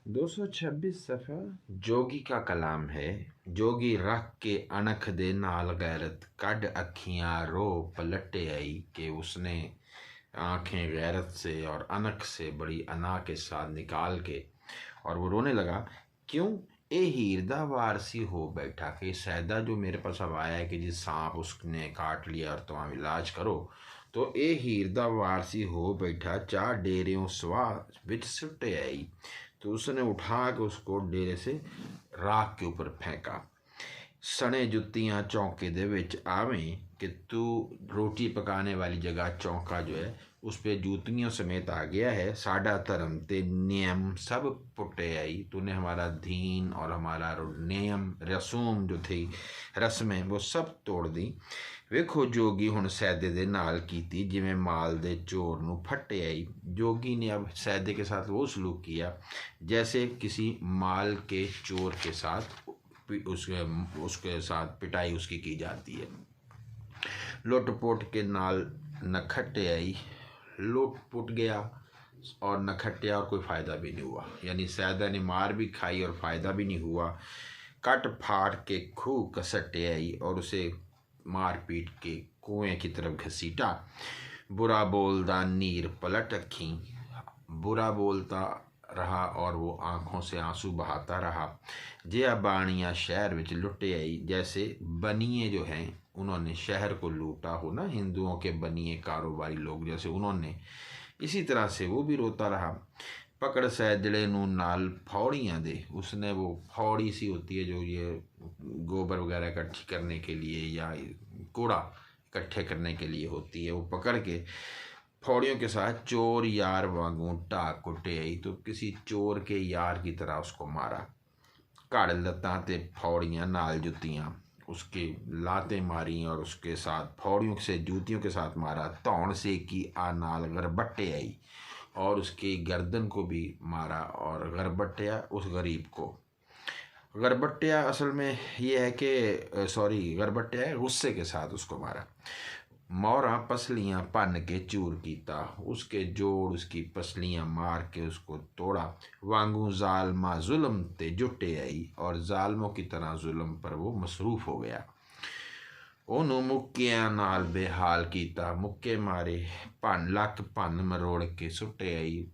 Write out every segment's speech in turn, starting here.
226 सफ़ा जोगी का कलाम है। जोगी रख के अणख दे नाल गैरत कड अखियां रो पलटे आई कि उसने आंखें गैरत से और अनख से बड़ी अना के साथ निकाल के और वो रोने लगा। क्यों ए हीरदा वारसी हो बैठा कि सैदा जो मेरे पास अब आया है कि जिस सांप उसने काट लिया और तुम इलाज करो, तो ए हीरदा वारसी हो बैठा चार डेरियों सवा विच सुटे आई। तो उसने उठा के उसको डेरे से राख के ऊपर फेंका। सने जुत्तियां चौंके दे विच आवें कि तू रोटी पकाने वाली जगह चौंका जो है उस पर जूतियों समेत आ गया है। साडा धर्म ते नियम सब पुटे आई। तूने हमारा दीन और हमारा नियम रसूम जो थी रस्में वो सब तोड़ दी। वेखो जोगी हुण सैदे दे नाल कीती जिवें माल दे चोर नूं फट्टे आई। जोगी ने अब सैदे के साथ वो सलूक किया जैसे किसी माल के चोर के साथ उसके साथ पिटाई उसकी की जाती है। लुट-पुट के नाल नखट्टे आई। लुट पुट गया और नखट्टिया और कोई फ़ायदा भी नहीं हुआ, यानी सैदा ने मार भी खाई और फ़ायदा भी नहीं हुआ। कट फाड़ के खूह कसटे आई और उसे मार पीट के कुएं की तरफ घसीटा। बुरा बोलदा नीर पलट अखी। बुरा बोलता रहा और वो आंखों से आंसू बहाता रहा। जे बाणिया शहर विच लुटे आई, जैसे बनिए जो हैं उन्होंने शहर को लूटा हो ना, हिंदुओं के बनिए कारोबारी लोग जैसे उन्होंने, इसी तरह से वो भी रोता रहा। पकड़ सैजड़े नू नाल फौड़ियाँ दे। उसने वो फौड़ी सी होती है जो ये गोबर वगैरह इकट्ठी करने के लिए या कूड़ा इकट्ठे करने के लिए होती है, वो पकड़ के फौड़ियों के साथ चोर यार वांगू टाक कुटे आई। तो किसी चोर के यार की तरह उसको मारा। घड़ लत्तां ते फौड़ियाँ नाल जुतियाँ, उसके लातें मारी और उसके साथ फौड़ियों से जूतियों के साथ मारा। धौण से की आ नाल गरबट्टे आई और उसकी गर्दन को भी मारा और गरबट्टिया उस गरीब को। गरबट्टिया असल में ये है कि सॉरी गरबट्टिया गुस्से के साथ उसको मारा। मोरा पसलियाँ पन के चूर कीता। उसके जोड़ उसकी पसलियाँ मार के उसको तोड़ा। वांगू जालमा जुल्म ते जुटे आई और जालमों की तरह जुल्म पर वो मसरूफ़ हो गया। ओनू मुक्कियां नाल बेहाल कीता। मुक्के मारे भन लक भन मरोड़ के सुटे आई,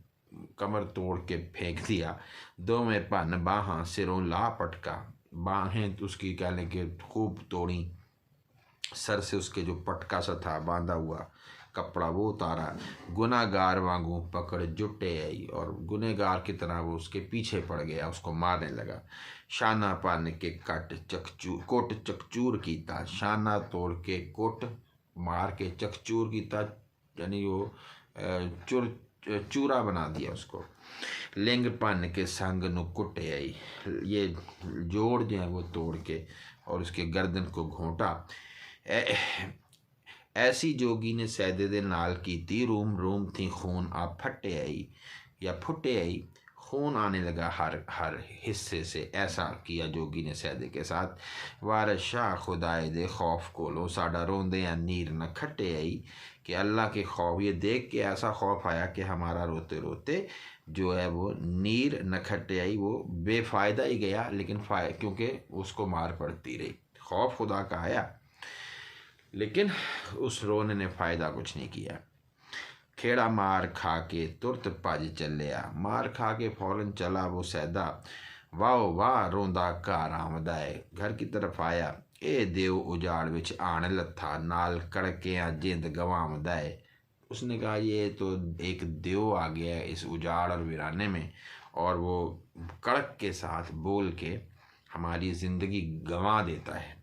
कमर तोड़ के फेंक दिया। दोवें भन बाहां सिरों ला पटका। बाहें उसकी कह लें कि खूब तोड़ी। सर से उसके जो पटका सा था बांधा हुआ कपड़ा वो उतारा। गुनाहगार वांगू पकड़ जुटे आई और गुनहगार की तरह वो उसके पीछे पड़ गया, उसको मारने लगा। शाना पान के कोट चकचूर कीता। शाना तोड़ के कोट मार के चकचूर कीता, यानी वो चूरा बना दिया उसको। लिंग पान के संग नु कुटे आई। ये जोड़ जो है वो तोड़ के और उसके गर्दन को घोंटा। ऐसी जोगी ने सैदे दे नाल कीती। रूम रूम थी खून आ फटे आई या फुटे आई। खून आने लगा हर हर हिस्से से। ऐसा किया जोगी ने सैदे के साथ। वारस शाह खुदाए दे खौफ कोलो साडा रोंदे या नीर न खट्टे आई, कि अल्लाह के खौफ ये देख के ऐसा खौफ आया कि हमारा रोते रोते जो है वो नीर न खट्टे आई, वो बेफ़ायदा ही गया, लेकिन क्योंकि उसको मार पड़ती रही। खौफ खुदा का आया लेकिन उस रोने ने फ़ायदा कुछ नहीं किया। खेड़ा मार खा के तुरत भज चलिया। मार खा के फौरन चला वो सैदा। वाह वाह रोंदा घर आमदा है। घर की तरफ आया। ए देव उजाड़ विच आण लथा नाल कड़कियां जिंद गवामदा है। उसने कहा ये तो एक देव आ गया है इस उजाड़ और वीराने में, और वो कड़क के साथ बोल के हमारी ज़िंदगी गंवा देता है।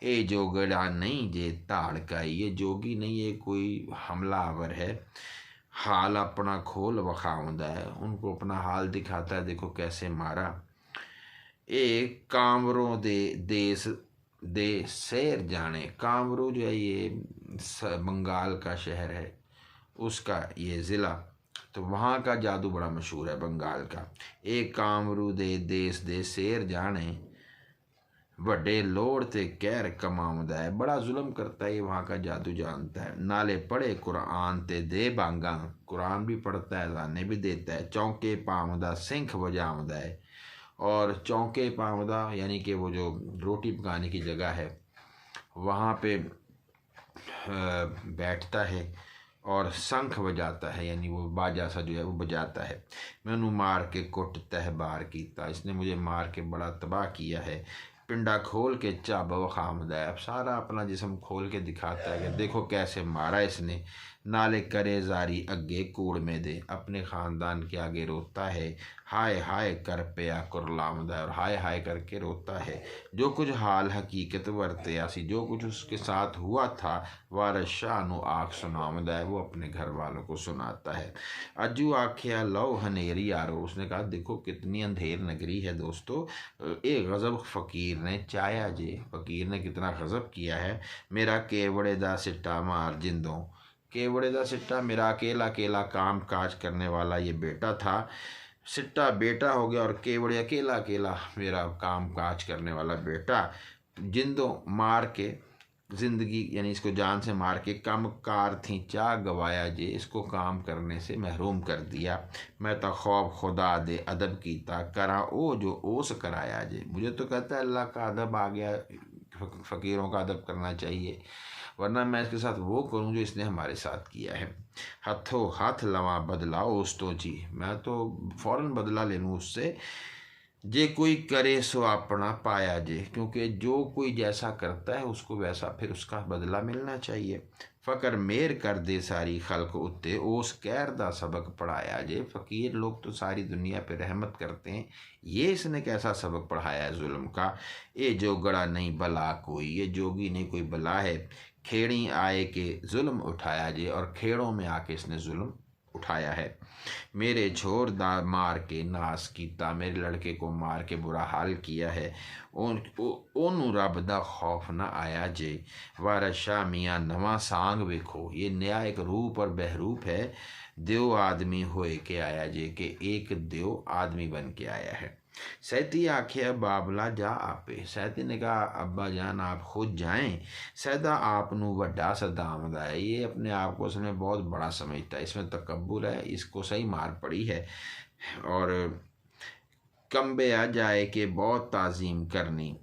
ए जोगड़ा नहीं जे ताड़ का, ये जोगी नहीं, ये कोई हमलावर है। हाल अपना खोल वखाउंदा है, उनको अपना हाल दिखाता है, देखो कैसे मारा। ए कामरों दे देश दे सैर जाने। कामरू जो है ये बंगाल का शहर है, उसका ये ज़िला, तो वहाँ का जादू बड़ा मशहूर है बंगाल का। ए कामरू दे देश दे सैर जाने वड्डे लोड़ ते कहर कमाउंदा है। बड़ा जुल्म करता है, ये वहाँ का जादू जानता है। नाले पढ़े कुरान ते दे बांगा, कुरान भी पढ़ता है, अज़ाने भी देता है। चौंके पाउंदा सिंख बजाउंदा है, और चौंके पाउंदा यानी कि वो जो रोटी पकाने की जगह है वहाँ पे बैठता है और शंख बजाता है, यानी वो बाजा सा जो है वो बजाता है। मैनू मार के कुट तहबार कीता, इसने मुझे मार के बड़ा तबाह किया है। पिंडा खोल के चाब वखामदा है, अब सारा अपना जिस्म खोल के दिखाता है कि देखो कैसे मारा इसने। नाले करे जारी अगे कूड़ में दे, अपने ख़ानदान के आगे रोता है। हाय हाय कर पिया कुरलामदा है, और हाय हाय करके रोता है। जो कुछ हाल हकीकत वरते आसी, जो कुछ उसके साथ हुआ था वारस शाह नू आख सुनामदा है, वो अपने घर वालों को सुनाता है। अजू आख्या लो हनेरी यारो, उसने कहा देखो कितनी अंधेर नगरी है दोस्तों। एक गज़ब फ़कीर ने चाया जे, फ़कीर ने कितना गज़ब किया है। मेरा केवड़े दा सिट्टा मार जिंदों, केवड़े दा सिट्टा मेरा अकेला अकेला काम काज करने वाला ये बेटा था। सिट्टा बेटा हो गया और केवड़े अकेला अकेला मेरा काम काज करने वाला बेटा। जिंदों मार के, ज़िंदगी यानी इसको जान से मार के, कम कार थी चा गवाया जे, इसको काम करने से महरूम कर दिया। मैं तो खौफ खुदा दे अदब कीता करा ओ जो ओस कराया जे, मुझे तो कहता है अल्लाह का अदब आ गया, फ़कीरों का अदब करना चाहिए, वरना मैं इसके साथ वो करूं जो इसने हमारे साथ किया है। हथों हाथ लवा बदलाओ उस तो जी, मैं तो फ़ौरन बदला ले लूँ उससे। जे कोई करे सो अपना पाया जे, क्योंकि जो कोई जैसा करता है उसको वैसा फिर उसका बदला मिलना चाहिए। फ़कर मेर कर दे सारी खल्क उत्ते, उस कहर दा सबक पढ़ाया जे। फ़कीर लोग तो सारी दुनिया पे रहमत करते हैं, ये इसने कैसा सबक पढ़ाया है जुल्म का। ये जोगड़ा नहीं बला कोई, ये जोगी नहीं कोई बला है। खेड़ी आए के जुल्म उठाया जे, और खेड़ों में आके इसने जुल्म उठाया है। मेरे छोर दा मार के नाश कीता, मेरे लड़के को मार के बुरा हाल किया है। ओनू रब दा खौफ ना आया जे। वारस शाह मियाँ नवा सांग वेखो, ये नया एक रूप और बहरूप है। देव आदमी होए के आया जे, कि एक देव आदमी बन के आया है। सैती आख्या बाबला जा आपे, सैती ने कहा अब्बा जान आप खुद जाएं। सैदा आप नू वड्डा सदामदा है, ये अपने आप को उसमें बहुत बड़ा समझता है, इसमें तकब्बुर है, इसको सही मार पड़ी है। और कंबे आ जाए कि बहुत ताज़ीम करनी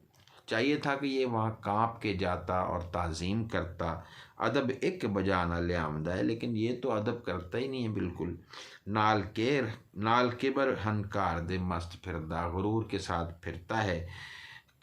चाहिए था कि ये वहाँ कांप के जाता और ताज़ीम करता। अदब एक बजाना ले आमदा है, लेकिन ये तो अदब करता ही नहीं है बिल्कुल। नाल किबर हनकार दे मस्त फिरदा, गुरूर के साथ फिरता है।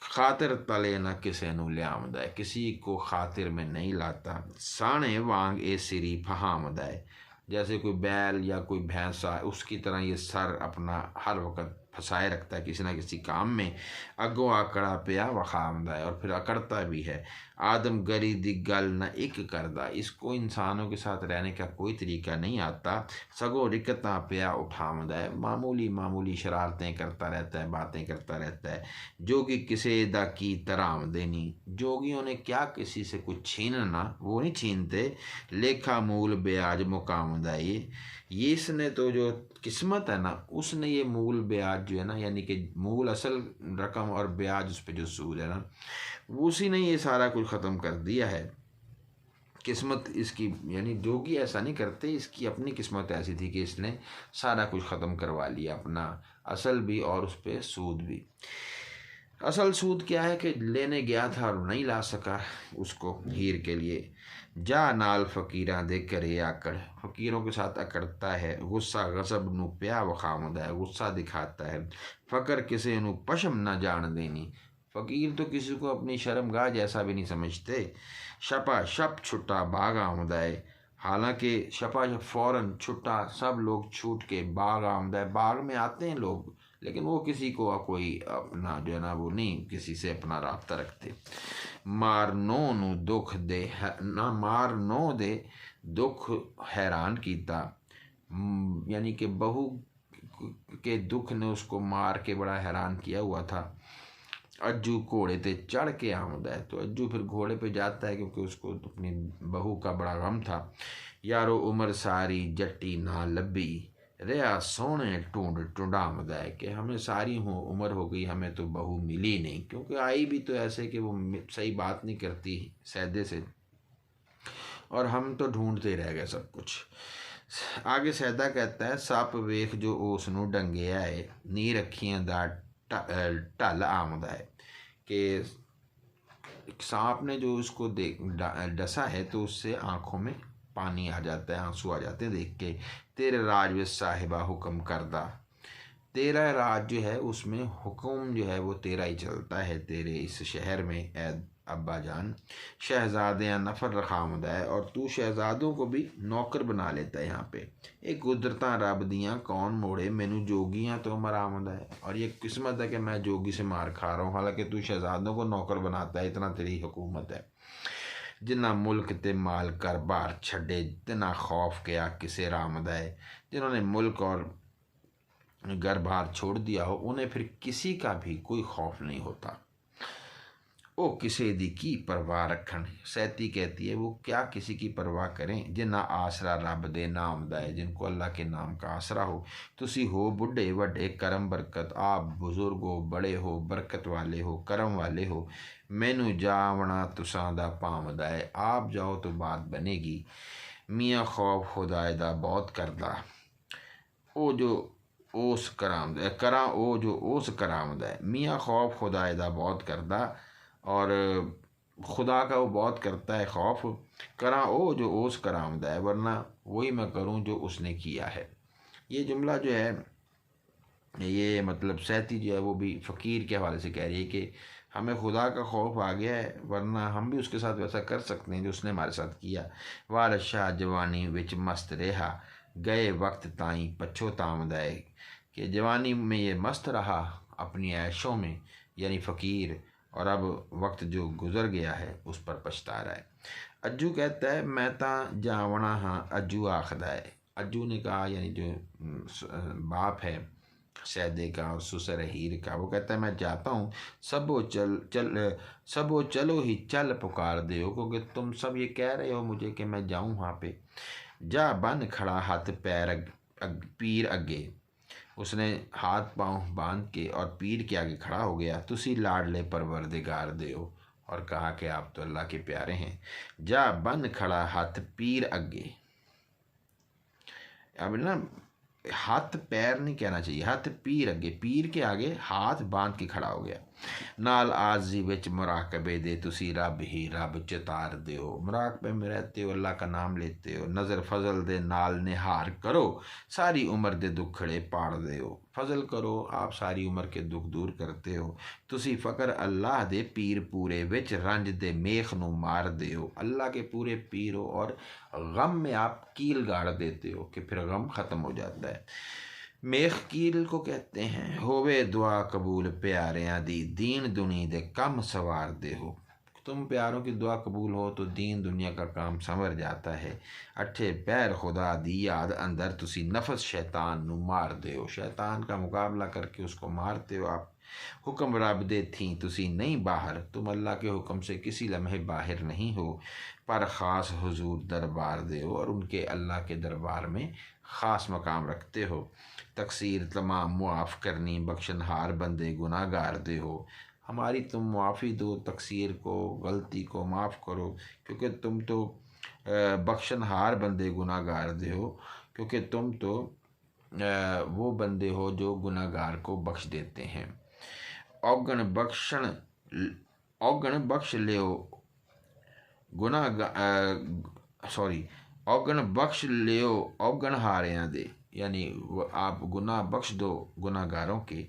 खातिर तले न किसे नू ले आमदा है, किसी को खातिर में नहीं लाता। साणे वांग ए सिरी फहामदा है, जैसे कोई बैल या कोई भैंसा उसकी तरह ये सर अपना हर वक्त फंसाए रखता है किसी ना किसी काम में। अगों आकड़ा पिया वखामदा है, और फिर अकड़ता भी है। आदम गरी दी गल न एक करदा, इसको इंसानों के साथ रहने का कोई तरीका नहीं आता। सगो रिकता पिया उठामदा है, मामूली मामूली शरारतें करता रहता है, बातें करता रहता है। जोगी किसे दा की तराम देनी, जोगियों ने क्या किसी से कुछ छीनना, वो नहीं छीनते। लेखा मूल ब्याज मुकामदा है, ये इसने तो जो किस्मत है ना, उसने ये मूल ब्याज जो है ना, यानी कि मूल असल रकम और ब्याज उस पर जो सूद है ना, उसी ने ये सारा कुछ ख़त्म कर दिया है। किस्मत इसकी, यानी जोगी ऐसा नहीं करते, इसकी अपनी किस्मत ऐसी थी कि इसने सारा कुछ ख़त्म करवा लिया, अपना असल भी और उस पर सूद भी। असल सूद क्या है कि लेने गया था और नहीं ला सका उसको हीर के लिए। जा नाल फ़कीरा दे करे आकड़, फ़कीरों के साथ अकड़ता है। गुस्सा गज़ब नू प्या वखामदा है, गुस्सा दिखाता है। फ़कर किसे नू पशम ना जान देनी, फ़कीर तो किसी को अपनी शर्मगाह जैसा भी नहीं समझते। शपा शप छुट्टा बाग आमदा है, हालांकि शपा फ़ौरन छुट्टा सब लोग छूट के बाग आमदा है, बाग में आते हैं लोग, लेकिन वो किसी को कोई अपना जो है ना वो नहीं किसी से अपना राब्ता रखते। मार नो नू दुख दे ना, मार नो दे दुख हैरान कीता, यानी कि बहू के दुख ने उसको मार के बड़ा हैरान किया हुआ था। अज्जू घोड़े ते चढ़ के आमदा है, तो अज्जू फिर घोड़े पे जाता है क्योंकि उसको अपनी बहू का बड़ा गम था। यारो उम्र सारी जट्टी ना लब्बी, रहा सोहने ढूंढ ढूंढामदा है कि हमें सारी उम्र हो गई, हमें तो बहू मिली नहीं, क्योंकि आई भी तो ऐसे कि वो सही बात नहीं करती सैदे से, और हम तो ढूंढते रह गए सब कुछ। आगे सैदा कहता है, सप वेख जो उस नूं डंगिया है, नी रखियां दा ढल आमदा है, कि सांप ने जो उसको डसा है तो उससे आंखों में पानी आ जाता है, आंसू आ जाते हैं देख के। तेरे राज में साहिबा हुक्म करदा, तेरा राज जो है उसमें हुक्म जो है वो तेरा ही चलता है, तेरे इस शहर में ए अब्बा जान। शहजादियाँ नफर रखामदा है, और तू शहजादों को भी नौकर बना लेता है। यहाँ पे एक कुदरतां रब दियाँ कौन मोड़े, मैनू जोगियाँ तो मरामदा है, और ये किस्मत है कि मैं जोगी से मार खा रहा हूँ, हालांकि तू शहजादों को नौकर बनाता है, इतना तेरी हुकूमत है। जिन्ना मुल्क ते माल कर बार छड़े, तिना खौफ किया किसे रामदा है। जिन्होंने मुल्क और घर बार छोड़ दिया हो, उन्हें फिर किसी का भी कोई खौफ नहीं होता। ओ किसे दी की परवाह रखन, सैती कहती है वो क्या किसी की परवाह करें, जिन्ना आसरा रब दे नाम दा है, जिनको अल्लाह के नाम का आसरा हो। तुसी हो बुढ़े वड्डे करम बरकत, आप बुजुर्ग हो, बड़े हो, बरकत वाले हो, करम वाले हो। मैनू जावना तुसां दा भावदा है, आप जाओ तो बात बनेगी। मियाँ खौफ खुदाए दा बहुत करदा, ओ जो ओस करामदा करा ओ जो ओस करामदा है। मियाँ खौफ खुदाए दा बहुत करदा, और खुदा का वो बहुत करता है खौफ। करा ओ जो ओस करामदा है, वरना वही मैं करूँ जो उसने किया है। ये जुमला जो है, ये मतलब सैती जो है वो भी फ़कीर के हवाले से कह रही है कि हमें खुदा का खौफ आ गया है, वरना हम भी उसके साथ वैसा कर सकते हैं जो उसने हमारे साथ किया। वारशाह जवानी विच मस्त रहा, गए वक्त ताई पछोतामदा है, कि जवानी में ये मस्त रहा अपनी ऐशों में, यानी फ़कीर, और अब वक्त जो गुजर गया है उस पर पछता रहा है। अज्जू कहता है, मैं ता जावना हाँ, अज्जू आखदा है। अज्जू ने कहा, यानी जो बाप है सैदे का और सुसर हीर का, वो कहता है मैं जाता हूँ, सबो सबो चलो ही चल पुकार दे हो, क्योंकि तुम सब ये कह रहे हो मुझे कि मैं जाऊँ वहाँ पे। जा बन खड़ा हाथ पैर पीर अगे, उसने हाथ पांव बांध के और पीर के आगे खड़ा हो गया। तुसी लाडले परवरदिगार दे हो, और कहा कि आप तो अल्लाह के प्यारे हैं। जा बन खड़ा हाथ पीर अगे, अब ना हाथ पैर नहीं कहना चाहिए, हाथ पीर अगे, पीर के आगे हाथ बांध के खड़ा हो गया। नाल आजी विच मुराकबे दे, तुसी रब ही रब चितार दे हो, मुराकबे में रहते हो, अल्लाह का नाम लेते हो। नज़र फजल दे नाल निहार करो, सारी उम्र दे दुखड़े पाड़ दे हो, फजल करो, आप सारी उम्र के दुख दूर करते हो। तुसी फ़कर अल्लाह दे पीर पूरे विच रंज दे मेख नू मार दे हो, अल्लाह के पूरे पीर हो, और गम में आप कील गाड़ देते हो कि फिर गम ख़त्म हो जाता है। मेख कील को कहते हैं। होवे दुआ कबूल प्यारियां दी, दीन दुनी दे कम सवार दे हो, तुम प्यारों की दुआ कबूल हो तो दीन दुनिया का काम संवर जाता है। अठे पैर खुदा दी याद अंदर, तुसी नफस शैतान नू मार दे हो, शैतान का मुकाबला करके उसको मारते हो आप। हुक्म रब दे थी तुसी नहीं बाहर, तुम अल्लाह के हुक्म से किसी लम्हे बाहर नहीं हो। पर ख़ास हुजूर दरबार दे हो, और उनके अल्लाह के दरबार में ख़ास मकाम रखते हो। तकसीर तमाम मुआफ़ करनी, बख्शनहार बंदे गुनाहगार दे हो, हमारी तुम मुआफ़ी दो, तकसीर को, गलती को माफ़ करो, क्योंकि तुम तो बख्शनहार बंदे गुनाहगार दे हो, क्योंकि तुम तो वो बंदे हो जो गुनाहगार को बख्श देते हैं। औगण बख्श लियो औगण बख्श लियो औगण हारियां दे, यानी आप गुनाह बख्श दो गुनाहगारों के।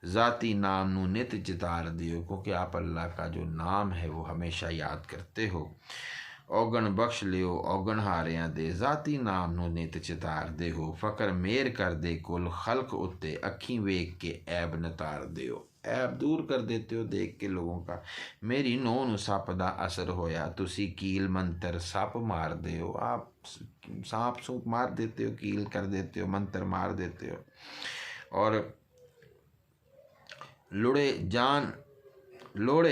ज़ाती नाम नू नित चितार दियो, क्योंकि आप अल्लाह का जो नाम है वो हमेशा याद करते हो। औगण बख्श लियो औगण हारियां दे, ज़ाती नाम नू नित चितार दे हो। फ़कर मेर कर दे कुल खल्क उत्ते, अखी वेख के ऐब नतार दियो, ऐब दूर कर देते हो देख के लोगों का। मेरी नौह नू सप दा असर होया, तुसी कील मंतर सप मार दे हो, आप सांप सूप मार देते हो, कील कर देते हो, मंतर मार देते हो। और लोड़े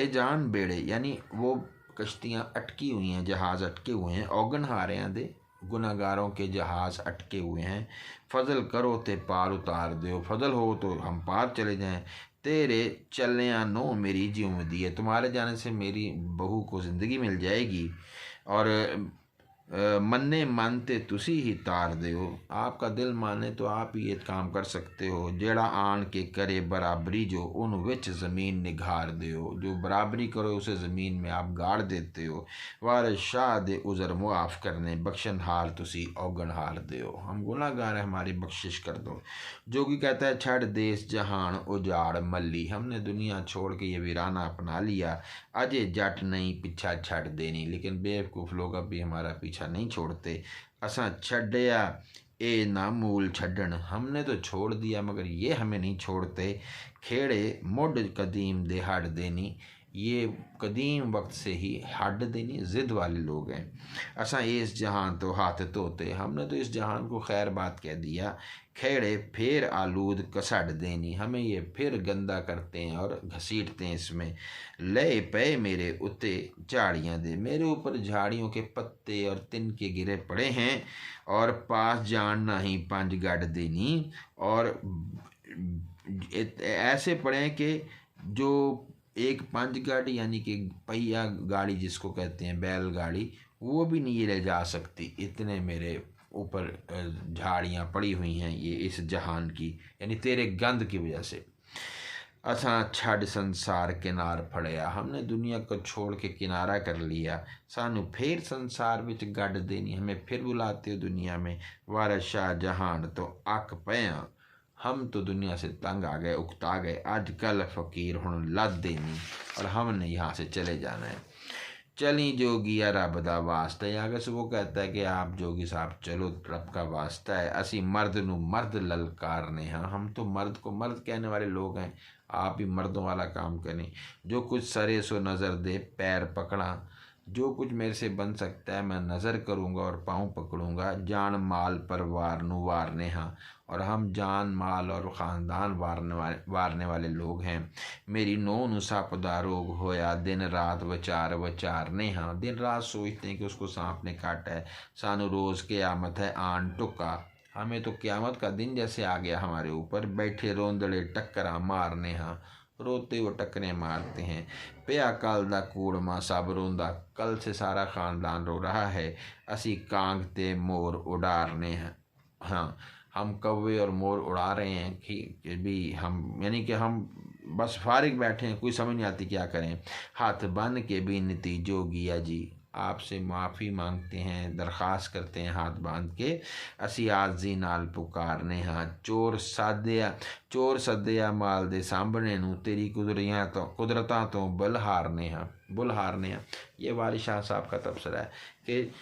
जान बेड़े, यानी वो कश्तियाँ अटकी हुई हैं, जहाज़ अटके हुए हैं। औगन हारियां दे, गुनाहगारों के जहाज़ अटके हुए हैं। फजल करो ते पार उतार दो, फजल हो तो हम पार चले जाएं। तेरे चलने नो मेरी जिम्मेदी है, तुम्हारे जाने से मेरी बहू को ज़िंदगी मिल जाएगी। और मन्ने मानते तुसी ही तार दो, आपका दिल माने तो आप ही ये काम कर सकते हो। जेड़ा आन के करे बराबरी जो उन विच ज़मीन निघार दो, जो बराबरी करो उसे ज़मीन में आप गाड़ देते हो। वार शाह दे उज़र मुआफ़ करने बख्शन हार तुसी औगण हार दो, हम गुनाहगार हैं हमारी बख्शिश कर दो। जोगी कहता है छड़ देश जहान उजाड़ मल्ली, हमने दुनिया छोड़ के ये वीराना अपना लिया। अजय जट नहीं पीछा छड़ देनी, लेकिन बेवकूफ़ लोग अभी हमारा पीछा नहीं छोड़ते। असा छड़या ए ना मूल छड़न, हमने तो छोड़ दिया मगर ये हमें नहीं छोड़ते। खेड़े मुड कदीम दे हड़ देनी, ये कदीम वक्त से ही हड देनी ज़िद वाले लोग हैं। असा इस जहान तो हाथ धोते, हमने तो इस जहान को खैर बात कह दिया। खेड़े फिर आलूद कसड़ देनी, हमें ये फिर गंदा करते हैं और घसीटते हैं इसमें। ले पे मेरे उत्ते झाड़ियाँ दे, मेरे ऊपर झाड़ियों के पत्ते और तिनके गिरे पड़े हैं। और पास जान ना ही पंज गढ़ देनी, और ऐसे पड़े हैं कि जो एक पंचगढ़ यानी कि पहिया गाड़ी जिसको कहते हैं बैलगाड़ी, वो भी नहीं ले जा सकती, इतने मेरे ऊपर झाड़ियाँ पड़ी हुई हैं ये इस जहान की, यानी तेरे गंद की वजह से। असा छड़ संसार किनार फड़िया, हमने दुनिया को छोड़ के किनारा कर लिया। सानू फिर संसार विच गढ़ देनी, हमें फिर बुलाते हो दुनिया में। वारशाह जहान तो अक पया, हम तो दुनिया से तंग आ गए, उकता गए। अजकल फ़कीर हुण लद देनी, और हमने यहाँ से चले जाना है। चली जोगिया रब दा वास्ता है, आगे से वो कहता है कि आप जोगी साहब चलो, रब का वास्ता है। असी मर्द नू मर्द ललकारने, हाँ हम तो मर्द को मर्द कहने वाले लोग हैं, आप भी मर्दों वाला काम करें। जो कुछ सरे सो नज़र दे पैर पकड़ा, जो कुछ मेरे से बन सकता है मैं नज़र करूँगा और पाँव पकड़ूँगा। जान माल पर वारनू वारने, हाँ और हम जान माल और ख़ानदान वारने वाले लोग हैं। मेरी नौ नू सप दा रोग होया, दिन रात वचारने, हाँ दिन रात सोचते हैं कि उसको सांप ने काटा है। सानू रोज़ क़यामत है आन टुका, हमें तो क़यामत का दिन जैसे आ गया हमारे ऊपर। बैठे रोंदड़े टक्करा मारने, हाँ रोते वो टक्करें मारते हैं। पिया कल दा कूड़मा सब रोंदा, कल से सारा ख़ानदान रो रहा है। असी कांगते मोर उड़ारने हैं, हाँ हम कौवे और मोर उड़ा रहे हैं कि भी हम, यानी कि हम बस फारिग बैठे हैं, कोई समझ नहीं आती क्या करें। हाथ बन के बिनती जोगिया जी, आपसे माफ़ी मांगते हैं, दरख्वास्त करते हैं हाथ बांध के। असी आजी नाल पुकारने, हाँ चोर सद्दिया माल दे सामने नू, तेरी कुदरतां तो बुल हारने, हाँ ये वारिस शाह साहब का तबसरा है कि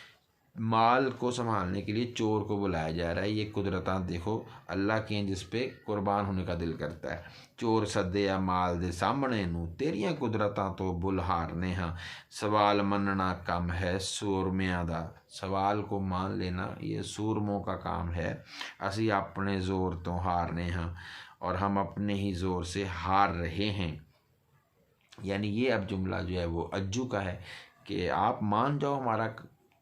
माल को संभालने के लिए चोर को बुलाया जा रहा है। ये कुदरतां देखो अल्लाह की हैं जिस पे कुर्बान होने का दिल करता है। चोर सद्दिया माल दे सामने नू, तेरियां कुदरतां तो बुलहार ने, हाँ सवाल मनना कम है सूरमियां दा, सवाल को मान लेना ये सूरमों का काम है। असी अपने ज़ोर तो हारने, हाँ और हम अपने ही ज़ोर से हार रहे हैं। यानी ये अब जुमला जो है वो अज्जू का है कि आप मान जाओ हमारा,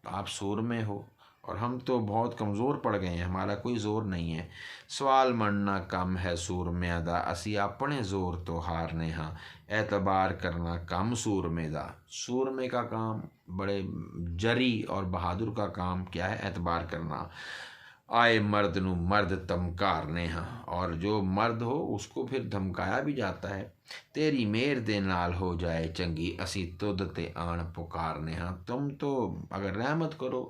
आप सूर में हो और हम तो बहुत कमज़ोर पड़ गए हैं, हमारा कोई ज़ोर नहीं है। सवाल मनना कम है सूर में अदा, असी अपने ज़ोर तो हारने, हाँ एतबार करना कम सूर में दा। सूर में का काम बड़े जरी और बहादुर का काम क्या है, एतबार करना। आए मर्द नू मर्द धमकारने, हाँ और जो मर्द हो उसको फिर धमकाया भी जाता है। तेरी मेहर दे नाल हो जाए चंगी, असी तुद ते आन पुकारने, हाँ तुम तो अगर रहमत करो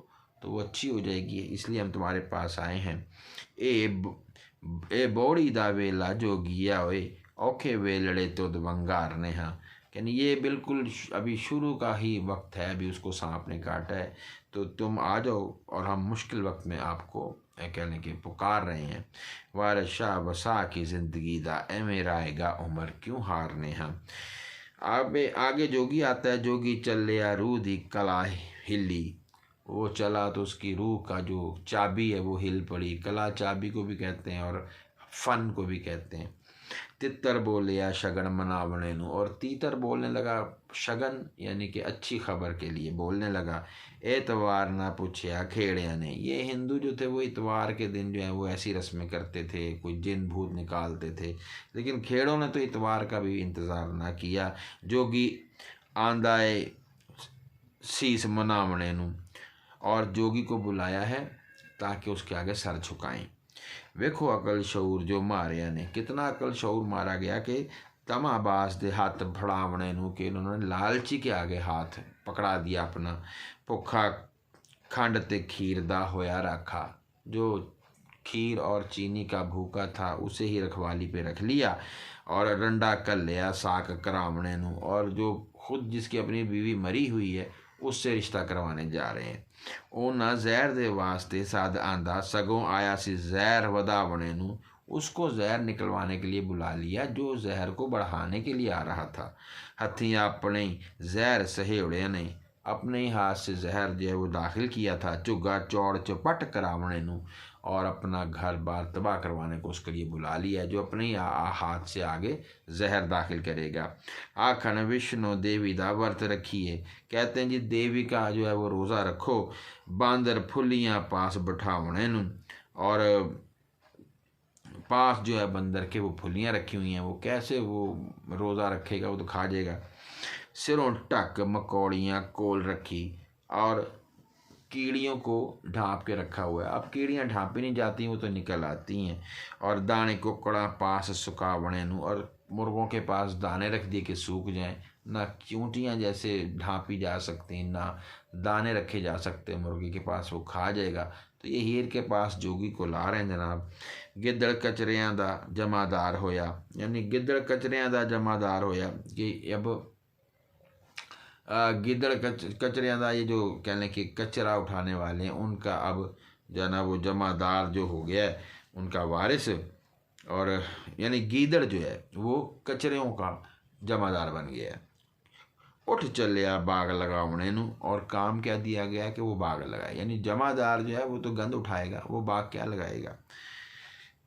तो वो अच्छी हो जाएगी, इसलिए हम तुम्हारे पास आए हैं। ए बोड़ी दा वेला जोगिया ओए, औखे वेलड़े तुद वंगारने, हाँ यानी ये बिल्कुल अभी शुरू का ही वक्त है, अभी उसको सांप ने काटा है तो तुम आ जाओ और हम मुश्किल वक्त में आपको कहने के पुकार रहे हैं। वारशाह वसा की ज़िंदगी दा एवें राएगा उमर क्यों हारने, हम आगे जोगी आता है। जोगी चल लिया रूह दी कला हिली, वो चला तो उसकी रूह का जो चाबी है वो हिल पड़ी। कला चाबी को भी कहते हैं और फ़न को भी कहते हैं। तितर बोलिया शगन मनावणे नू, और तीतर बोलने लगा शगन यानी कि अच्छी खबर के लिए बोलने लगा। एतवार ना पूछया खेड़िया ने, ये हिंदू जो थे वो इतवार के दिन जो है वो ऐसी रस्में करते थे, कोई जिन भूत निकालते थे, लेकिन खेड़ों ने तो इतवार का भी इंतज़ार ना किया। जोगी आंदाए शीस मनावणे नू, और जोगी को बुलाया है ताकि उसके आगे सर झुकाएं। वेखो अकल शऊर जो मारिया ने, कितना अकल शऊर मारा गया कि तमाबास दे हाथ फड़ावने नू, कि उन्होंने लालची के आगे हाथ पकड़ा दिया अपना। भुखा खंड ते खीर दा होया रखा, जो खीर और चीनी का भूखा था उसे ही रखवाली पे रख लिया। और रंडा कल लिया साक करावने नू, और जो खुद जिसकी अपनी बीवी मरी हुई है उससे रिश्ता करवाने जा रहे हैं। उन्हें जहर दे वास्ते साध आंदा, सगों आया सी जहर वधावने नू, उसको जहर निकलवाने के लिए बुला लिया जो जहर को बढ़ाने के लिए आ रहा था। हथी अपने जहर सहेड़े ने, अपने ही हाथ से जहर जो है वो दाखिल किया था। चुग्गा चौड़ चौपट करावने नू, और अपना घर बार तबाह करवाने को उसके लिए बुला लिया, जो अपने ही हाथ से आगे जहर दाखिल करेगा। आखन विष्णु देवी दा व्रत रखिए, कहते हैं जी देवी का जो है वो रोज़ा रखो। बांदर फुलियाँ पास बैठावने नू, और पास जो है बंदर के वो फुलियाँ रखी हुई हैं, वो कैसे वो रोज़ा रखेगा, वो तो खा जाएगा। सिरों टक मकौड़ियाँ कोल रखी, और कीड़ियों को ढाँप के रखा हुआ है। अब कीड़ियाँ ढाँपी नहीं जाती, वो तो निकल आती हैं। और दाने कुकड़ा पास सुखावने नू, और मुर्गों के पास दाने रख दिए कि सूख जाएं। ना चूंटियाँ जैसे ढाँपी जा सकती, ना दाने रखे जा सकते मुर्गी के पास, वो खा जाएगा। तो ये हीर के पास जोगी को ला रहे हैं जनाब। गिद्दड़ कचरियाँ दा जमादार होया, यानी गिद्दड़ कचरियाँ दा जमादार होया, कि अब गिद्दड़ कचरियाँ दा, ये जो कह लें कि कचरा उठाने वाले हैं, उनका अब जाना वो जमादार जो हो गया है, उनका वारिस। और यानी गीदड़ जो है वो कचरियों का जमादार बन गया है। उठ चलिया बाग लगावने नू, और काम क्या दिया गया है कि वो बाग लगाए, यानी जमादार जो है वो तो गंद उठाएगा, वो बाग क्या लगाएगा।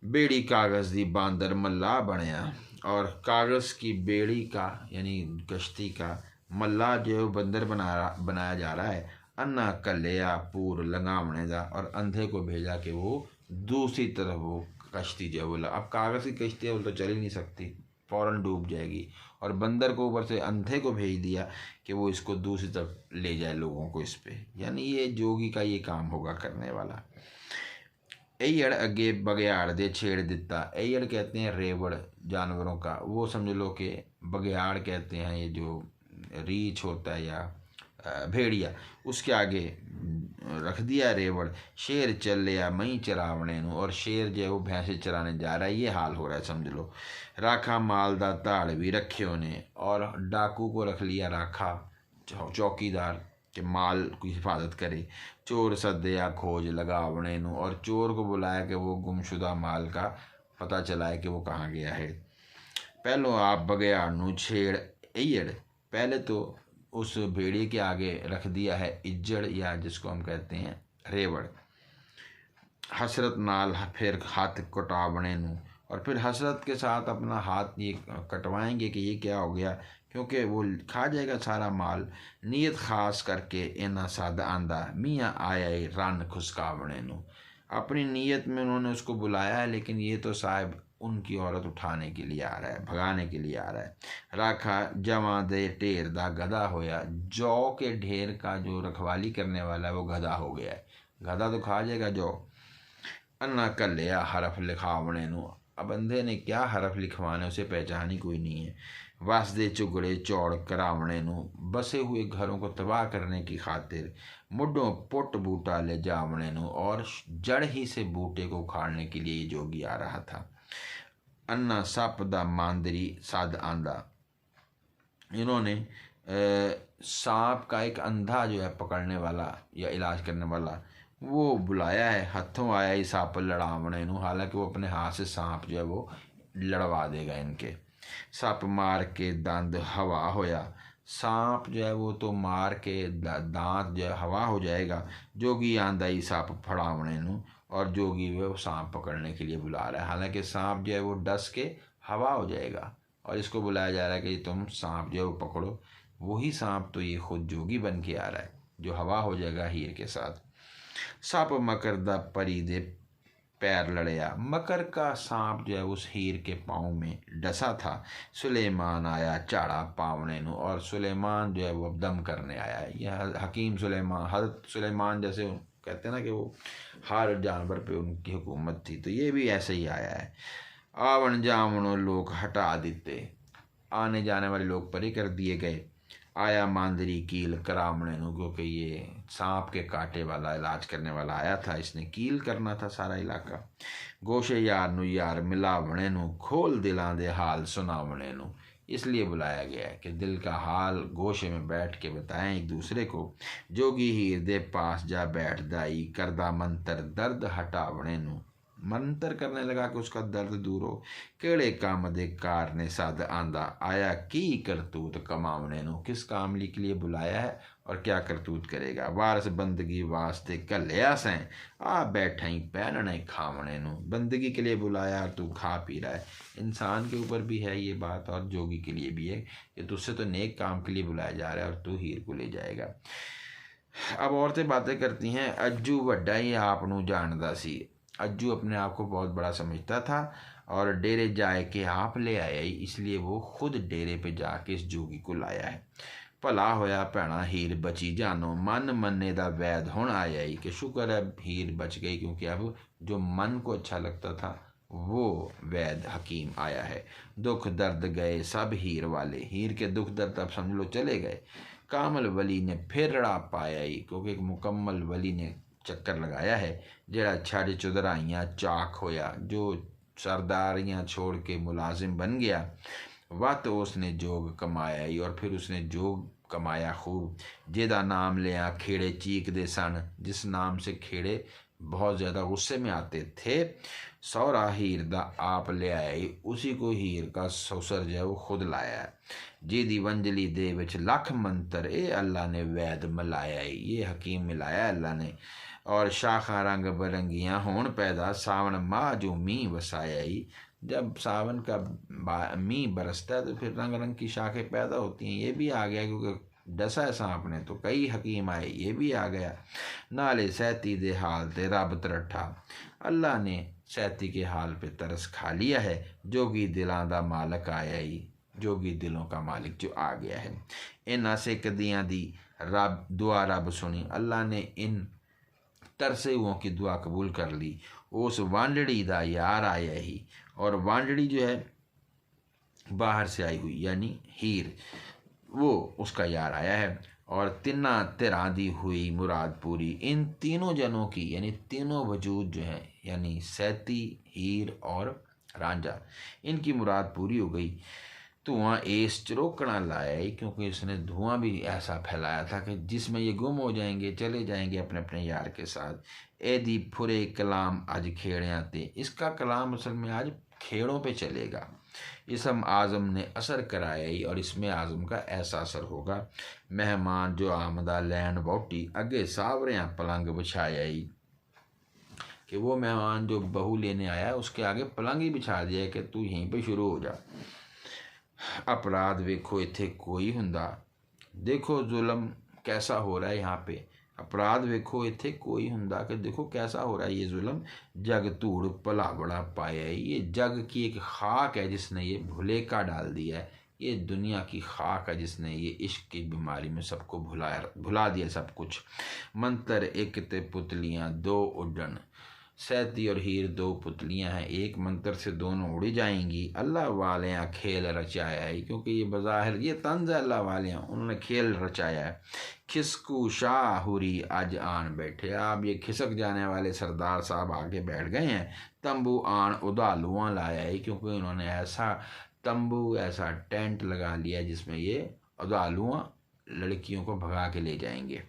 बेड़ी कागज़ दी बांदर मल्ला बनया, और कागज़ की बेड़ी का यानी कश्ती का मल्ला जो बंदर बनाया जा रहा है। अन्ना कलिया पूर लगावने का, और अंधे को भेजा कि वो दूसरी तरफ वो कश्ती जो है वो अब कागज़ की कश्ती है वो तो चल ही नहीं सकती, फ़ौरन डूब जाएगी। और बंदर को ऊपर से अंधे को भेज दिया कि वो इसको दूसरी तरफ ले जाए लोगों को इस पे, यानी ये जोगी का ये काम होगा करने वाला। एयड़ अगे बघियाड़ दे छेड़ दिता, एयड़ कहते हैं रेवड़ जानवरों का, वो समझ लो कि बघियाड़ कहते हैं ये जो रीछ होता है या भेड़िया, उसके आगे रख दिया रेवड़। शेर चल लिया मई चरावने नू, और शेर जो है वो भैंसे चराने जा रहा है, ये हाल हो रहा है समझ लो। राखा मालदा ताड़ भी रखे उन्हें, और डाकू को रख लिया राखा चौकीदार कि माल की हिफाजत करे। चोर सद्या खोज लगावने नू, और चोर को बुलाया कि वो गुमशुदा माल का पता चलाए कि वो कहाँ गया है। पहलो आप बघियाड़ नू छेड़ एयड़, पहले तो उस भेड़िए के आगे रख दिया है इज्जड़, या जिसको हम कहते हैं रेवड़। हसरत नाल फिर हाथ कटावने नू, और फिर हसरत के साथ अपना हाथ ये कटवाएंगे कि ये क्या हो गया, क्योंकि वो खा जाएगा सारा माल। नीयत खास करके इना सादा आंदा मियाँ आया रन खुशकावने नू, अपनी नीयत में उन्होंने उसको बुलाया है, लेकिन ये तो साहब उनकी औरत उठाने के लिए आ रहा है, भगाने के लिए आ रहा है। राखा जमा दे ढेर दा गधा होया, जौ के ढेर का जो रखवाली करने वाला है वो गधा हो गया है, गधा तो खा जाएगा जौ। अन्ना कलिया हरफ लिखावने नू, अब अंधे ने क्या हरफ लिखवाने, उसे पहचान ही कोई नहीं है। वासदे चुगड़े चौड़ करावने नू, बसे हुए घरों को तबाह करने की खातिर मुड्ढों पुट बूटा ले जावने नू, और जड़ ही से बूटे को उखाड़ने के लिए जोगी आ रहा था। अन्ना सप दा मांदरी साध आंदा, इन्होंने सांप का एक अंधा जो है पकड़ने वाला या इलाज करने वाला वो बुलाया है। हथों आया ही सांप लड़ावने नू, हालांकि वो अपने हाथ से सांप जो है वो लड़वा देगा इनके। सप मार के दंद हवा होया, सांप जो है वो तो मार के दांत जो है हवा हो जाएगा। जोगी आंदा ही सांप फड़ावने नू, और जोगी वो सांप पकड़ने के लिए बुला रहा है, हालांकि सांप जो है वो डस के हवा हो जाएगा। और इसको बुलाया जा रहा है कि तुम सांप जो है वो पकड़ो। वही सांप तो ये खुद जोगी बन के आ रहा है जो हवा हो जाएगा हीर के साथ। सप मकर दा परी दे पैर लड़या, मकर का सांप जो है उस हीर के पाँव में डसा था। सुलेमान आया चाड़ा पावने नु, और सुलेमान जो है वो दम करने आया है। यह हकीम सुलेमान, हज़रत सुलेमान जैसे कहते हैं ना कि वो हर जानवर पे उनकी हुकूमत थी, तो ये भी ऐसे ही आया है। आवन जावनों लोग हटा देते, आने जाने वाले लोग परे कर दिए गए। आया मांदरी कील करावने नु, क्योंकि ये सांप के कांटे वाला इलाज करने वाला आया था, इसने कील करना था सारा इलाका। गोशे यार नु यार मिलावने नु, खोल दिलां दे हाल सुनावने नु, इसलिए बुलाया गया है कि दिल का हाल गोशे में बैठ के बताएं एक दूसरे को। जोगी हीर दे पास जा बैठ दाई, करदा मंतर दर्द हटावने नु, मंतर करने लगा कि उसका दर्द दूर हो। केड़े काम दे कार ने सद आंदा, आया की करतूत कमावने नु, किस काम के लिए बुलाया है और क्या करतूत करेगा। वारस बंदगी वास्ते कलिया सैं, आ बैठा ही पहनने खावने नु, बंदगी के लिए बुलाया और तू खा पी रहा है। इंसान के ऊपर भी है ये बात और जोगी के लिए भी है कि तुझसे तो नेक काम के लिए बुलाया जा रहा है और तू हीर को ले जाएगा। अब औरतें बातें करती हैं, अज्जू वड्डा ही आप नू जानदा सी। अज्जू अपने आप को बहुत बड़ा समझता था और डेरे जाए के आप ले आया ही, इसलिए वो खुद डेरे पे जाके इस जोगी को लाया है। भला होया भैना हीर बची जानो, मन मन्ने दा वैद हुण आया ही, कि शुक्र है हीर बच गई, क्योंकि अब जो मन को अच्छा लगता था वो वैद हकीम आया है। दुख दर्द गए सब हीर वाले, हीर के दुख दर्द अब समझ लो चले गए। कामल वली ने फिर रड़ा पाया ही, क्योंकि एक मुकम्मल वली ने चक्कर लगाया है, जड़ा छड़ चुदराइयाँ चाक होया, जो सरदारियाँ छोड़ के मुलाजिम बन गया। वह तो उसने जोग कमाया ही, और फिर उसने जोग कमाया खूब। जेदा नाम लिया खेड़े चीक दे सन, जिस नाम से खेड़े बहुत ज़्यादा गुस्से में आते थे। सौरा हीर दा आप ले आया ही, उसी को हीर का ससुर जो है वो खुद लाया है। जेदी वंजली दे विच लख मंत्र, ए अल्लाह ने वैद मिलाया ही, ये हकीम मिलाया अल्लाह ने। और शाखा रंग बरंगियाँ होन पैदा, सावन माह जो मींह वसाया ही, जब सावन का मींह बरसता है तो फिर रंग रंग की शाखें पैदा होती हैं। ये भी आ गया क्योंकि डसा है सांप ने, तो कई हकीम आए, ये भी आ गया। नाले सैती दे हाल ते रब तरठा, अल्लाह ने सैती के हाल पे तरस खा लिया है। जोगी दिलां दा मालक आया ही, जोगी दिलों का मालिक जो आ गया है। इन्हां से कदियाँ दी रब दुआ रब सुनी, अल्लाह ने इन तरसे हुओं की दुआ कबूल कर ली। उस वांडड़ी दा यार आया ही, और वांडड़ी जो है बाहर से आई हुई यानी हीर, वो उसका यार आया है। और तिन्ना तिरा दी हुई मुराद पूरी, इन तीनों जनों की यानी तीनों वजूद जो हैं यानी सैती हीर और रांझा, इनकी मुराद पूरी हो गई। धुआं एस चरोकना लाया ही, क्योंकि इसने धुआं भी ऐसा फैलाया था कि जिसमें ये गुम हो जाएंगे, चले जाएंगे अपने अपने यार के साथ। ए दी फुरे कलाम आज खेड़ियाँ ते, इसका कलाम असल में आज खेड़ों पे चलेगा। इसम आज़म ने असर कराया ही, और इसमें आज़म का ऐसा असर होगा। मेहमान जो आमदा लैन वोटी, अगे सावरियाँ पलंग बिछाया ही, कि वो मेहमान जो बहू लेने आया है उसके आगे पलंग ही बिछा दिया कि तू यहीं पे शुरू हो जा। अपराध वेखो इत्थे कोई हुंदा, देखो जुल्म कैसा हो रहा है यहाँ पे। अपराध वेखो इत्थे कोई हुंदा, कि देखो कैसा हो रहा है ये जुल्म। जग धूड़ भला बड़ा पाया है, ये जग की एक खाक है जिसने ये भुलेखा डाल दिया है। ये दुनिया की खाक है जिसने ये इश्क की बीमारी में सबको भुला दिया सब कुछ। मंतर एक ते पुतलियाँ दो उड़न, सैती और हीर दो पुतलियां हैं, एक मंत्र से दोनों उड़ जाएंगी। अल्लाह वाले खेल रचाया है, क्योंकि ये बज़ाहिर ये तंज है अल्लाह वाले, उन्होंने खेल रचाया है। खिसकू शाहुरी आज आन बैठे, अब ये खिसक जाने वाले सरदार साहब आगे बैठ गए हैं। तंबू आन उदालुआं लाया है, क्योंकि उन्होंने ऐसा तंबू ऐसा टेंट लगा लिया जिसमें ये उदालुआं लड़कियों को भगा के ले जाएंगे।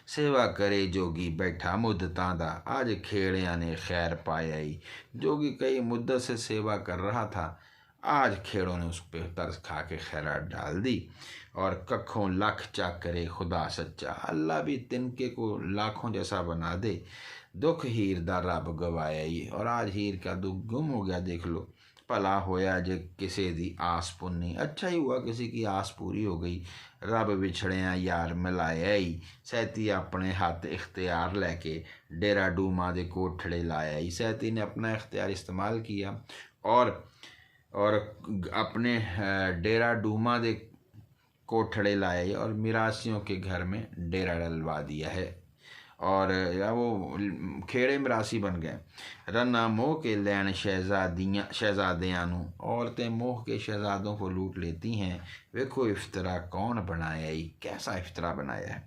सेवा करे जोगी बैठा मुद्दतां दा, आज खेड़िया ने खैर पाया ही। जोगी कई मुद्दत से सेवा कर रहा था, आज खेड़ों ने उस पर तरस खा के खैरात डाल दी। और कखों लख चाक करे खुदा सच्चा, अल्लाह भी तिनके को लाखों जैसा बना दे। दुख हीर दा रब गवाया ही, और आज हीर का दुख गुम हो गया देख लो। भला होया जे किसी दी आस पुन्नी, अच्छा ही हुआ किसी की आस पूरी हो गई। रब विछड़िया यार मिलाया ही, सैती अपने हाथ इख्तियार लैके डेरा डूमा दे कोठड़े लाया ही। सैती ने अपना इख्तियार इस्तेमाल किया और अपने डेरा डूमा दे कोठड़े लाए और मिरासियों के घर में डेरा डलवा दिया है और या वो खेड़े मिरासी बन गए। रन्ना मोह के लैन शहजादियाँ नू, औरतें मोह के शहजादों को लूट लेती हैं। वेखो इफ्तरा कौन बनाया ही, कैसा इफ्तरा बनाया है।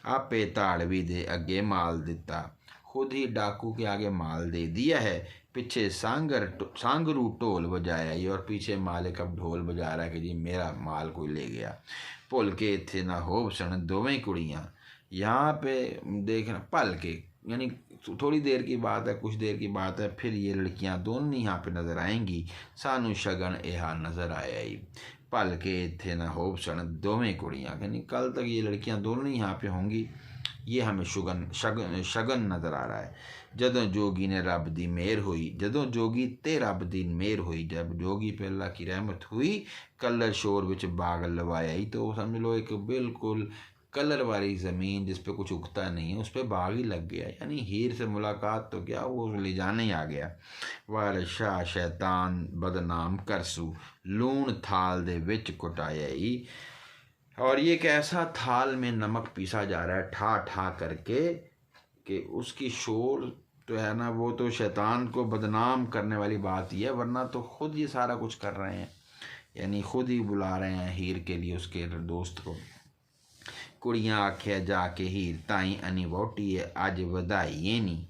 आपे ताड़वी दे अगे माल दिता, खुद ही डाकू के आगे माल दे दिया है। पीछे सांगरू ढोल बजाया ही, और पीछे मालिक अब ढोल बजा रहा है कि जी मेरा माल कोई ले गया। भुल के इत्थे ना हो सन दोवें कुड़ियाँ, यहाँ पे देखना पल के, यानी थोड़ी देर की बात है, कुछ देर की बात है, फिर ये लड़कियाँ दोनों यहाँ पे नज़र आएंगी। सानू शगन यह नज़र आया ही, पल के इत्थे ना हो सन दोवें कुड़ियाँ, यानी कल तक ये लड़कियाँ दोनों यहाँ पे होंगी। ये हमें शगन नज़र आ रहा है। जदों जोगी ने रब दी मेहर हुई, जदों जोगी ते रब दी मेहर हुई, जब जोगी पे अल्लाह की रहमत हुई, कलर शोर विच बाग लवाया ही। तो समझ लो एक बिल्कुल कलर वाली ज़मीन जिस पे कुछ उगता नहीं है, उस पर बाग ही लग गया। यानी हीर से मुलाकात तो क्या, वो ले जाने ही आ गया। वार शाह शैतान बदनाम करसू, लूण थाल दे विच कुटाया ही। और ये एक ऐसा थाल में नमक पीसा जा रहा है ठा ठा करके कि उसकी शोर तो है ना, वो तो शैतान को बदनाम करने वाली बात ही है, वरना तो खुद ये सारा कुछ कर रहे हैं, यानी खुद ही बुला रहे हैं हीर के लिए उसके दोस्त को। कुड़ियाँ आख्या जाके हीर ताई अनी वोटी है अज वधाई ये नहीं।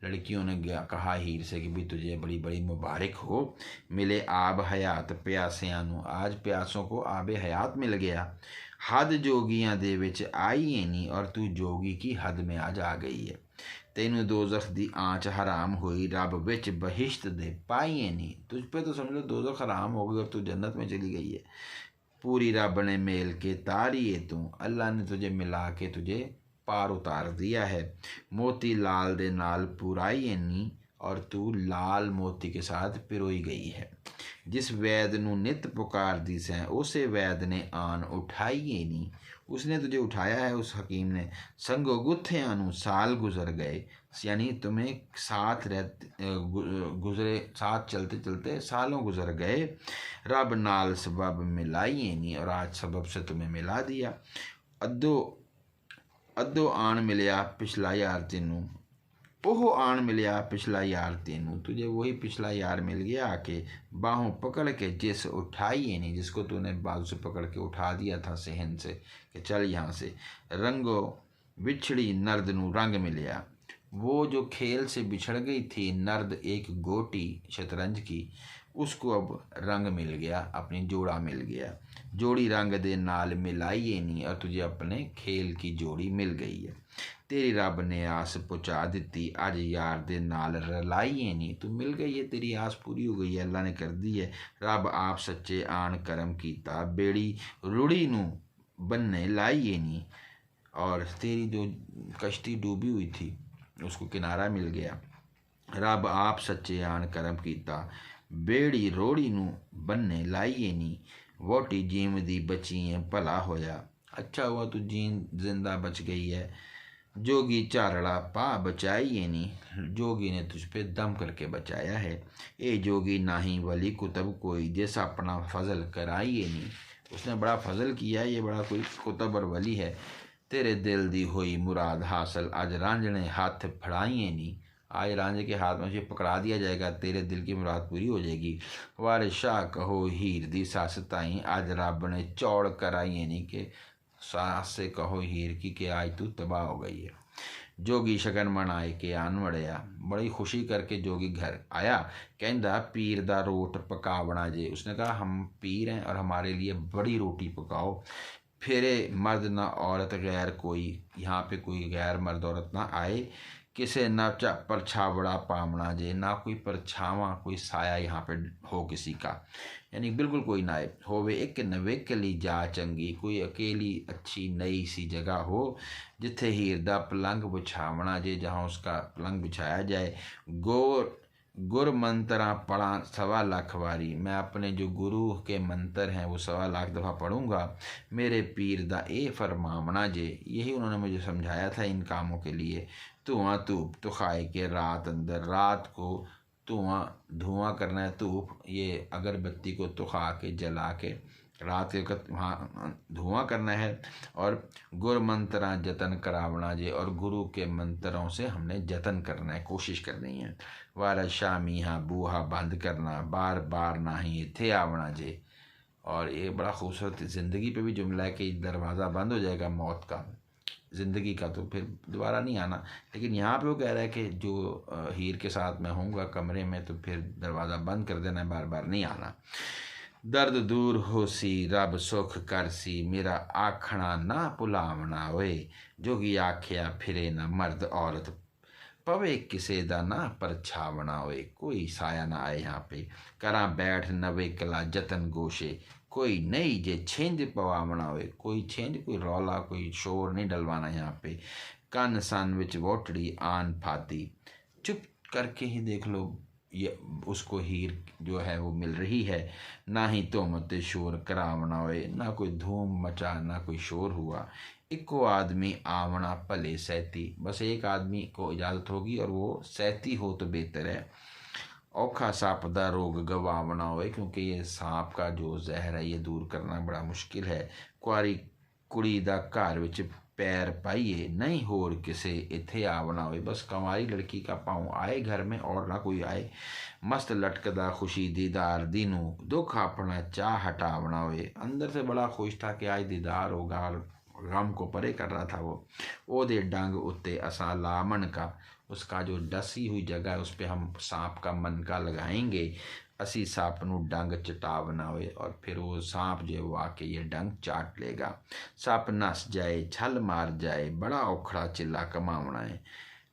लड़कियों ने कहा हीर से कि भी तुझे बड़ी बड़ी मुबारक हो, मिले आब हयात प्यासियां नू, आज प्यासों को आब हयात मिल गया। हद जोगियां दे विच आई है नहीं, और तू जोगी की हद में आज आ गई है। तेनू दोजख दी आँच हराम हुई, रब विच बहिश्त दे पाई है नहीं। तुझ पे तो समझ लो दोजख हराम हो गई और तू जन्नत में चली गई है। पूरी रब ने मेल के तारी है तू, अल्लाह ने तुझे मिला के तुझे पार उतार दिया है। मोती लाल दे नाल पुराई एनी, और तू लाल मोती के साथ पिरोई गई है। जिस वैद नू नित पुकार दी सैं, उसे वैद ने आन उठाई एनी, उसने तुझे उठाया है उस हकीम ने। संगो गुत्थियां नू साल गुजर गए, यानी तुम्हें साथ गुजरे, साथ चलते चलते सालों गुजर गए। रब नाल सबब मिलाई एनी, और आज सबब से तुम्हें मिला दिया। अद्दो आन मिलिया पिछला यार तेनू, ओहो आन मिलिया पिछला यार तेनू, तुझे वही पिछला यार मिल गया आके बाहों पकड़ के, जिस उठाई है नहीं, जिसको तूने बाजू से पकड़ के उठा दिया था सहन से कि चल यहाँ से। रंगो बिछड़ी नर्द नू रंग मिलिया, वो जो खेल से बिछड़ गई थी नर्द, एक गोटी शतरंज की, उसको अब रंग मिल गया, अपनी जोड़ा मिल गया। जोड़ी रंग दे नाल मिलाई है नहीं, और तुझे अपने खेल की जोड़ी मिल गई है। तेरी रब ने आस पहुँचा दी, अज यार दे नाल रलाई है नहीं, तू मिल गई है, तेरी आस पूरी हो गई है, अल्लाह ने कर दी है। रब आप सच्चे आन करम कीता, बेड़ी रुड़ी नू बन्ने लाई है नहीं, और तेरी जो कश्ती डूबी हुई थी उसको किनारा मिल गया। रब आप सच्चे आन करम कीता, बेड़ी रोड़ी नू बन्ने लाइए नी, वोटी जीम दी बची है भला होया, अच्छा हुआ तू जीन जिंदा बच गई है। जोगी झारड़ा पा बचाई है नी, जोगी ने तुझ पे दम करके बचाया है। ए जोगी नाही वली कुतब कोई, जैसा अपना फजल कराई है नी, उसने बड़ा फजल किया है, ये बड़ा कोई कुतब और वली है। तेरे दिल दी हुई मुराद हासिल, आज रांझने हाथ फड़ाइए नी, आज रांझे के हाथ में उसे पकड़ा दिया जाएगा, तेरे दिल की मुराद पूरी हो जाएगी। वारे शाह कहो हीर दी सास ताई, आज रब ने चौड़ कराइए नी, के सास से कहो हीर की कि आज तू तबाह हो गई है। जोगी शगन मनाए के आन वड़िया, बड़ी खुशी करके जोगी घर आया, कहता पीर दा रोट पकावना जे, उसने कहा हम पीर हैं और हमारे लिए बड़ी रोटी पकाओ। फिरे मर्द ना औरत गैर कोई, यहाँ पे कोई गैर मर्द औरत ना आए। किसे ना परछावड़ा पामना जे, ना कोई परछावा कोई साया यहाँ पे हो किसी का, यानी बिल्कुल कोई ना आए। होवे एक नवेकली जा चंगी, कोई अकेली अच्छी नई सी जगह हो, जिथे हीर दा पलंग बिछावना जे, जहाँ उसका पलंग बिछाया जाए। गोर गुर मंत्रा पढ़ा 1.25 लाख वारी, मैं अपने जो गुरु के मंत्र हैं वो 1.25 लाख दफ़ा पढ़ूँगा। मेरे पीर दा ए फरमावना जे, यही उन्होंने मुझे समझाया था इन कामों के लिए। धुआं धूप तो खाए के रात अंदर, रात को धुआं करना है, धूप ये अगरबत्ती को तो खा के जला के रात के वक्त वहाँ धुआं करना है। और गुर मंत्रा जतन करावना जे, और गुरु के मंत्रों से हमने जतन करना है, कोशिश करनी है। वारा शामी हाँ बूहा बंद करना, बार बार ना ही इथे आवना जे। और ये बड़ा खूबसूरत ज़िंदगी पे भी जुमला है कि दरवाज़ा बंद हो जाएगा मौत का, ज़िंदगी का, तो फिर दोबारा नहीं आना। लेकिन यहाँ पे वो कह रहा है कि जो हीर के साथ मैं होऊंगा कमरे में, तो फिर दरवाज़ा बंद कर देना है, बार बार नहीं आना। दर्द दूर होसी रब सुख करसी, मेरा आखना ना भुलावना होए। जोगी आखिया फिरे ना मर्द औरत, पवे किसे दा ना परछावना होए। कोई साया ना आए यहाँ पे, करा बैठ नवे कला जतन गोशे। कोई नहीं जे छेंज पवावना होए, कोई छेंज, कोई रौला, कोई शोर नहीं डलवाना यहाँ पे। कन सन विच वोटड़ी आन फाती, चुप करके ही देख लो ये उसको हीर जो है वो मिल रही है। ना ही तोहमत शोर करावना होए, ना कोई धूम मचा ना कोई शोर हुआ। इको आदमी आवना भले सहती, बस एक आदमी को इजाज़त होगी और वो सहती हो तो बेहतर है। औखा सांप दा रोग गवावना होए, क्योंकि ये सांप का जो जहर है ये दूर करना बड़ा मुश्किल है। कुआरी कुड़ी दा घर विच पैर पाइए, नहीं होर किसे इथे आवना होए, बस कंवारी लड़की का पाँव आए घर में और ना कोई आए। मस्त लटकदा खुशी दीदार दीनू, दुख अपना चाह हटावना होए। अंदर से बड़ा खुश था कि आज दीदार होगा, गम को परे कर रहा था वो। ओदे डंग उत्ते असा लामन का, उसका जो डसी हुई जगह है उस पर हम सांप का मनका लगाएंगे। असी सांप नू डंग चटावना होए, और फिर वो सांप जो है वो आके ये डंग चाट लेगा। सांप नस जाए छल मार जाए, बड़ा औखड़ा चिल्ला कमावना है।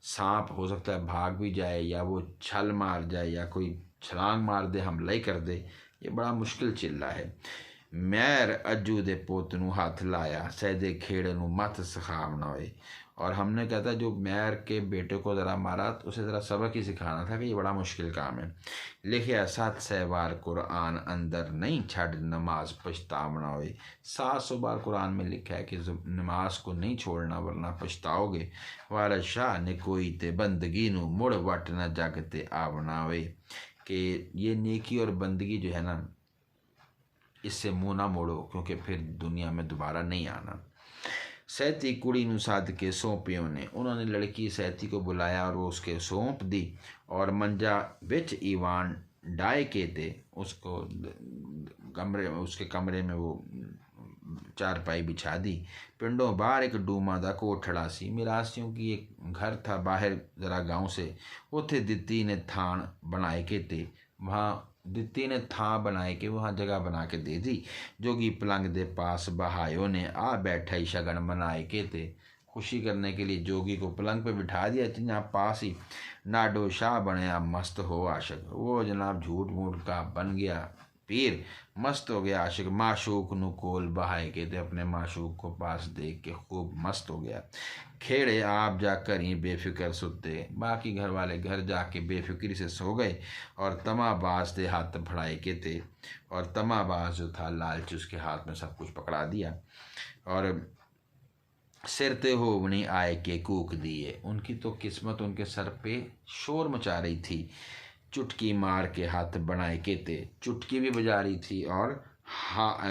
सांप हो सकता है भाग भी जाए, या वो छल मार जाए, या कोई छलांग मार दे, हमला ही कर दे, ये बड़ा मुश्किल चिल्ला है। मैर अज्जू दे पोत नू हाथ लाया, सैदे खेड़ नू मत सिखावना होए। और हमने कहता जो मैर के बेटे को ज़रा मारा तो उसे ज़रा सबक ही सिखाना था कि ये बड़ा मुश्किल काम है। लिखिया 7 सहवार कुरान अंदर नहीं छड़ नमाज पछतावना होए। 700 बार कुरान में लिखा है कि नमाज को नहीं छोड़ना वरना पछताओगे। वारा शाह ने कोई ते बंदगी नू मुड़ वट न जग ते आवना होए, कि ये नेकी और बंदगी जो है ना इससे मुँह ना मोड़ो, क्योंकि फिर दुनिया में दोबारा नहीं आना। सैती कुड़ी नू सद के सौंपियों ने, उन्होंने लड़की सैती को बुलाया और वो उसके सौंप दी। और मंजा बिच ईवान डाय के ते, उसको कमरे उसके कमरे में वो चारपाई बिछा दी। पिंडों बाहर एक डूमा दा कोठड़ा सी, मिरासियों की एक घर था बाहर ज़रा गांव से। उथे दित्ती ने थान बनाए के ते, वहाँ दित्ती ने थां बनाए के वहाँ जगह बना के दे दी। जोगी पलंग दे पास बहायो ने, आ बैठा ही शगन मनाए के ते, खुशी करने के लिए जोगी को पलंग पे बिठा दिया जनाब पास ही। नाडो शाह बनया मस्त हो आशिक, वो जनाब झूठ मूठ का बन गया पीर, मस्त हो गया आशिक। माशूक नु कोल बहाए के ते, अपने माशूक को पास देख के खूब मस्त हो गया। खेड़े आप जाकर ही बेफिक्र सुते, बाकी घर वाले घर जाके बेफिक्री से सो गए। और तमाबाज दे हाथ फड़ाए के थे, और तमाबाज जो था लालच उसके हाथ में सब कुछ पकड़ा दिया। और सिर ते होवनी आए के कूक दिए, उनकी तो किस्मत उनके सर पे शोर मचा रही थी। चुटकी मार के हाथ बनाए के थे, चुटकी भी बजा रही थी और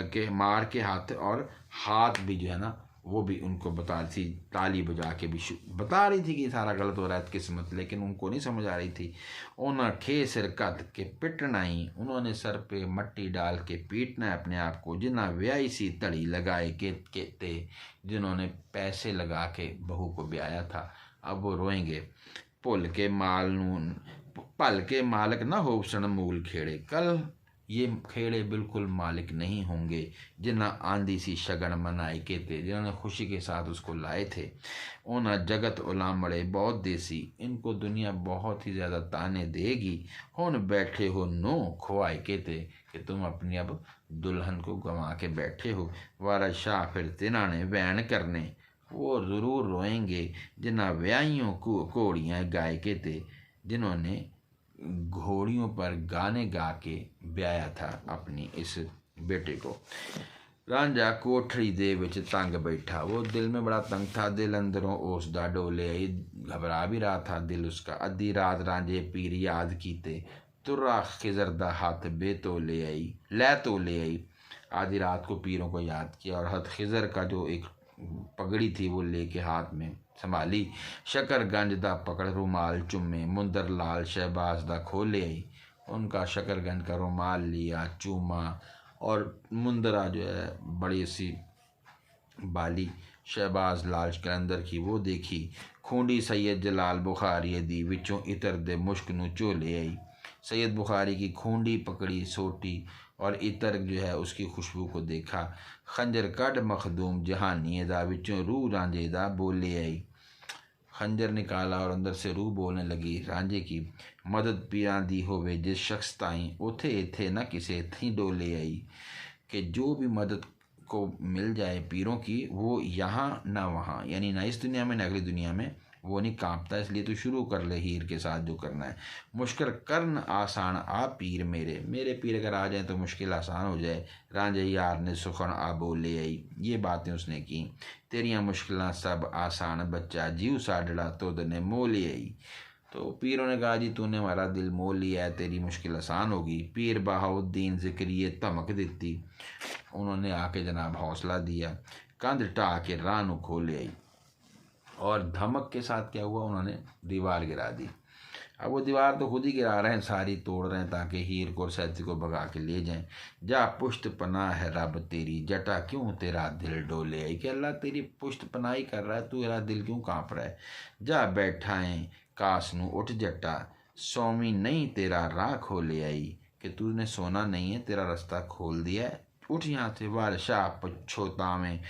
के मार के हाथ, और हाथ भी जो है ना वो भी उनको बता रही थी, ताली बजा के भी बता रही थी कि सारा गलत हो रहा है किस्मत, लेकिन उनको नहीं समझ आ रही थी। उन्होंने खे सिर कत के पिटना ही, उन्होंने सर पे मट्टी डाल के पीटना है अपने आप को। जिन्हें ब्याई सी तड़ी लगाए के थे, जिन्होंने पैसे लगा के बहू को ब्याया था, अब वो रोएंगे। भुल के माल नून पल के मालिक ना हो सन मूल खेड़े, कल ये खेड़े बिल्कुल मालिक नहीं होंगे। जिन्हें आंधी सी शगन मनाए के थे, जिन्होंने खुशी के साथ उसको लाए थे। उन्हें जगत उलामड़े बहुत देसी, इनको दुनिया बहुत ही ज़्यादा ताने देगी। हुन बैठे हो नो खुआए के थे, कि तुम अपनी अब दुल्हन को गंवा के बैठे हो। वारा शाह फिर तिना ने वैन करने, वो ज़रूर रोएंगे। जिन्हें व्याइयों को घोड़ियाँ गाय के थे, जिन्होंने घोड़ियों पर गाने गा के ब्याया था अपनी इस बेटे को। रांझा कोठड़ी दे विच तंग बैठा, वो दिल में बड़ा तंग था, दिल अंदरों ओसदा डोले आई, घबरा भी रहा था दिल उसका। अद्धी रात रांझे पीर याद कीते, तुर्रा खिजर दा हाथ बे तो ले आई, लै तो ले आई। आधी रात को पीरों को याद किया और हथ खिजर का जो एक पगड़ी थी वो लेके हाथ में संभाली। शकरगंज दा पकड़ रुमाल चुम्मे, मुंदर लाल शहबाज दा खोले आई। उनका शकरगंज का रुमाल लिया, चूमा, और मुंदरा जो है बड़ी सी बाली शहबाज लाल कलंदर की वो देखी। खूंडी सैयद जलाल बुखारी दी विचों इतर दे मुश्क नू झोले आई। सैयद बुखारी की खूंडी पकड़ी सोटी और इतर जो है उसकी खुशबू को देखा। खंजर कड मखदूम जहानी दा विचों रूह रांझे दा बोले आई। खंजर निकाला और अंदर से रूह बोलने लगी, रांझे की मदद पीरां दी होवे जिस शख्स ताई, उथे इथे न किसे थी डोले आई। कि जो भी मदद को मिल जाए पीरों की, वो यहाँ ना वहाँ, यानी ना इस दुनिया में ना अगली दुनिया में वो नहीं कांपता। इसलिए तो शुरू कर ले हीर के साथ जो करना है। मुश्किल करन आसान आ पीर मेरे, मेरे पीर अगर आ जाए तो मुश्किल आसान हो जाए। रांझे यार ने सुखन आ बोले आई, ये बातें उसने की। तेरियां मुश्किलां सब आसान बच्चा, जीव साडड़ा तुद ने मोह ले आई। तो पीरों ने कहा, जी तूने हमारा दिल मोल लिया है, तेरी मुश्किल आसान होगी। पीर बहाउद्दीन ज़िक्रिये धमक दी, उन्होंने आके जनाब हौसला दिया। कंध ढा के राह नू खोले आई, और धमक के साथ क्या हुआ, उन्होंने दीवार गिरा दी। अब वो दीवार तो खुद ही गिरा रहे हैं, सारी तोड़ रहे हैं ताकि हीर को और सैती को भगा के ले जाएं। जा पुश्त पनाह है रब तेरी, जटा क्यों तेरा दिल डोले आई। कि अल्लाह तेरी पुश्त पनाही कर रहा है, तू मेरा दिल क्यों काँप रहा है। जा बैठा है कास नू उठ जटा, सौमी नहीं तेरा राह खोले आई। कि तूने सोना नहीं है, तेरा रास्ता खोल दिया है, उठ यहाँ से। वाल शाह पछोता में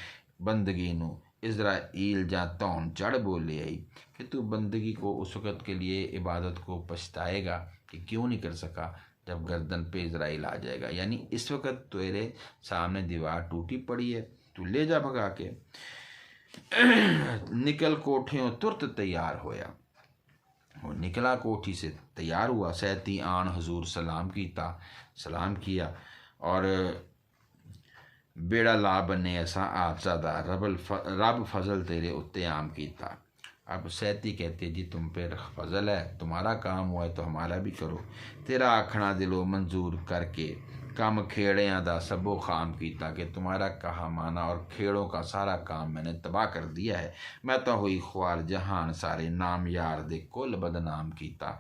बंदगी नू, इज़राइल जा तौन चढ़ बोले आई। कि तू बंदगी को उस वक़्त के लिए इबादत को पछताएगा कि क्यों नहीं कर सका जब गर्दन पे इज़राइल आ जाएगा। यानी इस वक़्त तेरे सामने दीवार टूटी पड़ी है, तू ले जा भगा के। निकल कोठियों तुरत तैयार होया, वो निकला कोठी से तैयार हुआ। सैती आन हजूर सलाम किया और बेड़ा ला बने ऐसा आपजादा, रब फजल तेरे उत्ते आम कीता। अब सैती कहते जी तुम पे फजल है, तुम्हारा काम हुआ है तो हमारा भी करो। तेरा आखना दिलो मंजूर करके, काम खेड़ियां दा सबो खाम कीता। कि तुम्हारा कहा माना और खेड़ों का सारा काम मैंने तबाह कर दिया है। मैं तो हुई ख्वार जहान सारे, नाम यार दे कुल बदनाम कीता।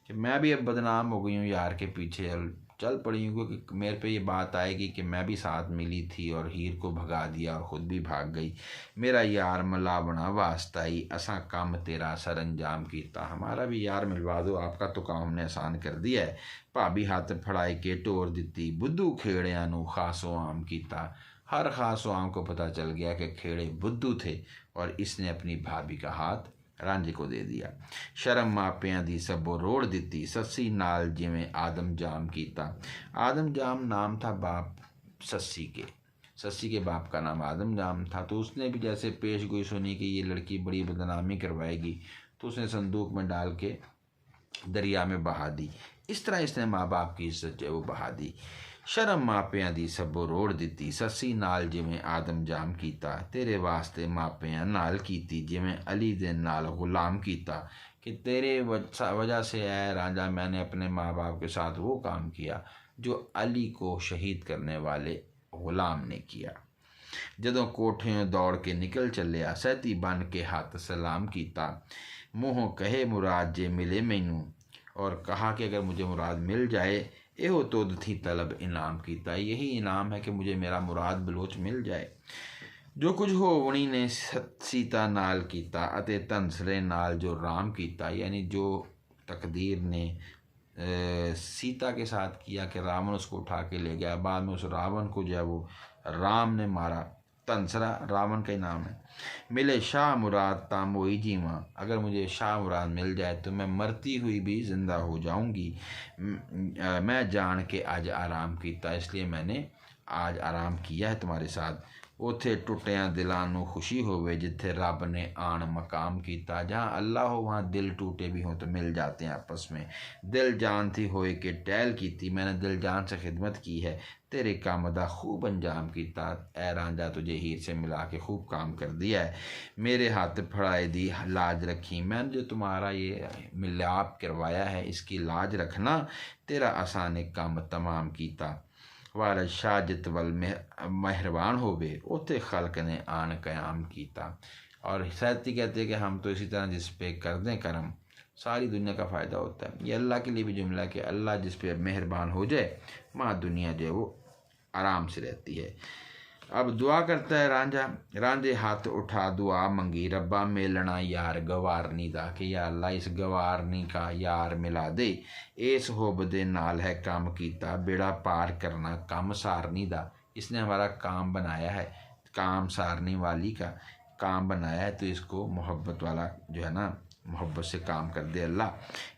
कि मैं भी अब बदनाम हो गई हूँ, यार के पीछे चल पड़ी हूँ, क्योंकि मेरे पे ये बात आएगी कि मैं भी साथ मिली थी और हीर को भगा दिया और ख़ुद भी भाग गई। मेरा यार मिलावना वास्ताई, असा काम तेरा सरंजाम कीता। हमारा भी यार मिलवा दो, आपका तो काम हमने आसान कर दिया है। भाभी हाथ फड़ाई के टोर दी, बुद्धू खेड़ियां नू खासो आम कीता। हर खासो आम को पता चल गया कि खेड़े बुद्धू थे और इसने अपनी भाभी का हाथ रांझे को दे दिया। शर्म मापियां दी सबो रोड़ दिती, सस्सी नाल जिमें आदम जाम कीता। आदम जाम नाम था बाप सस्सी के, सस्सी के बाप का नाम आदम जाम था। तो उसने भी जैसे पेश गोई सुनी कि ये लड़की बड़ी बदनामी करवाएगी, तो उसने संदूक में डाल के दरिया में बहा दी। इस तरह इसने माँ बाप की इज्जत जो है वो बहा दी। शर्म मापियां दी सबो रोड़ दिती, सस्सी नाल जिमें आदम जाम कीता। तेरे वास्ते मापियां नाल कीती, जिमें अली दे नाल गुलाम कीता। कि तेरे वजह से है रांझा, मैंने अपने माँ बाप के साथ वो काम किया जो अली को शहीद करने वाले गुलाम ने किया। जदों कोठियों दौड़ के निकल चलिया, सैती बन के हाथ सलाम कीता। मुँहों कहे मुराद जे मिले मैनू, और कहा कि अगर मुझे मुराद मिल जाए, एहो तुद थी तलब इनाम कीता। यही इनाम है कि मुझे मेरा मुराद बलोच मिल जाए। जो कुछ हो वणी ने सीता नाल कीता, अते धनसरे नाल जो राम कीता। यानी जो तकदीर ने सीता के साथ किया कि रावण उसको उठा के ले गया, बाद में उस रावण को जो है वो राम ने मारा। धनसरा रावण का ही नाम है। मिले शाह मुराद तामोई जीवा, अगर मुझे शाह मुराद मिल जाए तो मैं मरती हुई भी ज़िंदा हो जाऊंगी। मैं जान के आज आराम कीता, इसलिए मैंने आज आराम किया है तुम्हारे साथ। उथे टुटिया दिलों नूं खुशी होवे जिथे रब ने आन मकाम किया। जहाँ अल्लाह हो वहाँ दिल टूटे भी हों तो मिल जाते हैं आपस में। दिल जान थी होए के टहल की थी, मैंने दिल जान से खिदमत की है, तेरे काम दा खूब अंजाम किया। ऐ रांझा तुझे हीर से मिला के खूब काम कर दिया है। मेरे हाथ फड़ाए दी लाज रखी, मैंने जो तुम्हारा ये मिलाप करवाया है इसकी लाज रखना। तेरा आसान काम तमाम किया। वारद शाह जितवल मेहरबान होवे उते खल्क ने आन क़याम किया। और सैयदी कहते हैं कि हम तो इसी तरह जिस पे कर दें करम सारी दुनिया का फ़ायदा होता है। ये अल्लाह के लिए भी जुमला कि अल्लाह जिस पे मेहरबान हो जाए वहाँ दुनिया जो है वो आराम से रहती है। अब दुआ करता है रांझा। रांझे हाथ उठा दुआ मंगी, रब्बा मेलना यार गवारनी दा कि या अल्लाह इस गवारनी का यार मिला दे। इस होब दे नाल है काम कीता, बेड़ा पार करना काम सारनी दा। इसने हमारा काम बनाया है, काम सारनी वाली का काम बनाया है, तो इसको मोहब्बत वाला जो है ना मुहब्बत से काम कर दे अल्लाह।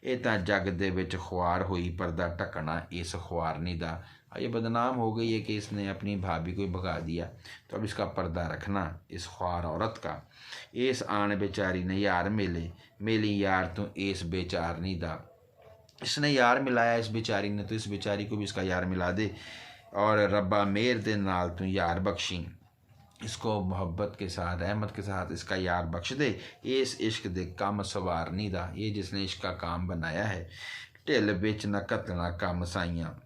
ये तो जग दे विच ख्वार हुई पर्दा ढकना इस ख्वारनी दा। ये बदनाम हो गई है कि इसने अपनी भाभी को भगा दिया, तो अब इसका पर्दा रखना इस ख्वार औरत का। इस आन बेचारी ने यार मिले मिली यार तू इस बेचारनी दा। इसने यार मिलाया इस बेचारी ने, तो इस बेचारी को भी इसका यार मिला दे। और रब्बा मेर दे नाल तू यार बख्शी, इसको मोहब्बत के साथ रहमत के साथ इसका यार बख्श दे। इस इश्क दे काम सवारनी दा, ये जिसने इश्क का काम बनाया है। ढिल बिच न कतना काम साइयाँ,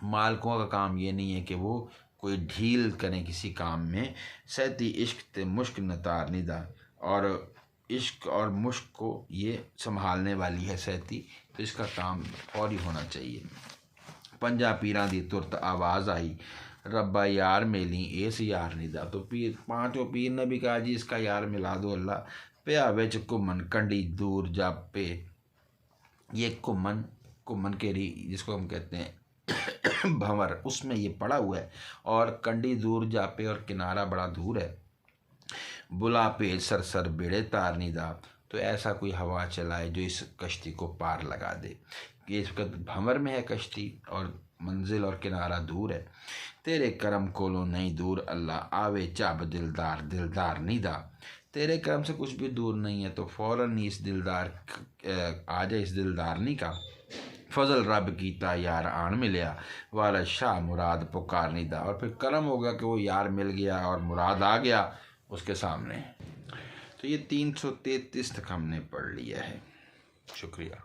मालकों का काम ये नहीं है कि वो कोई ढील करें किसी काम में। सैती इश्क ते मुश्क न तारनी दा, और इश्क और मुश्क को ये संभालने वाली है सैती, तो इसका काम फौरी होना चाहिए। पंजा पीरां दी तुरत आवाज़ आई, रब्बा यार मेली इस यार नहीं दा। तो पीर पांचों पीर ने भी कहा जी इसका यार मिला दो अल्लाह। प्या विच घुमन कंडी दूर जापे, ये घुमन घुमन केरी जिसको हम कहते हैं भंवर, उसमें ये पड़ा हुआ है। और कंडी दूर जापे और किनारा बड़ा दूर है। बुला पे सरसर बेड़े तारनी दा, तो ऐसा कोई हवा चलाए जो इस कश्ती को पार लगा दे। ये इस वक्त भंवर में है कश्ती और मंजिल और किनारा दूर है। तेरे करम कोलों नहीं दूर अल्लाह, आवे चाब दिलदार दिलदार निदा। तेरे करम से कुछ भी दूर नहीं है, तो फ़ौरन ही इस दिलदार आ जाए इस दिलदारनी का। फजल रब कीता यार आन मिलया, वाला शाह मुराद पुकारनी दा। और फिर करम होगा कि वो यार मिल गया और मुराद आ गया उसके सामने। तो ये 333 तक हमने पढ़ लिया है। शुक्रिया।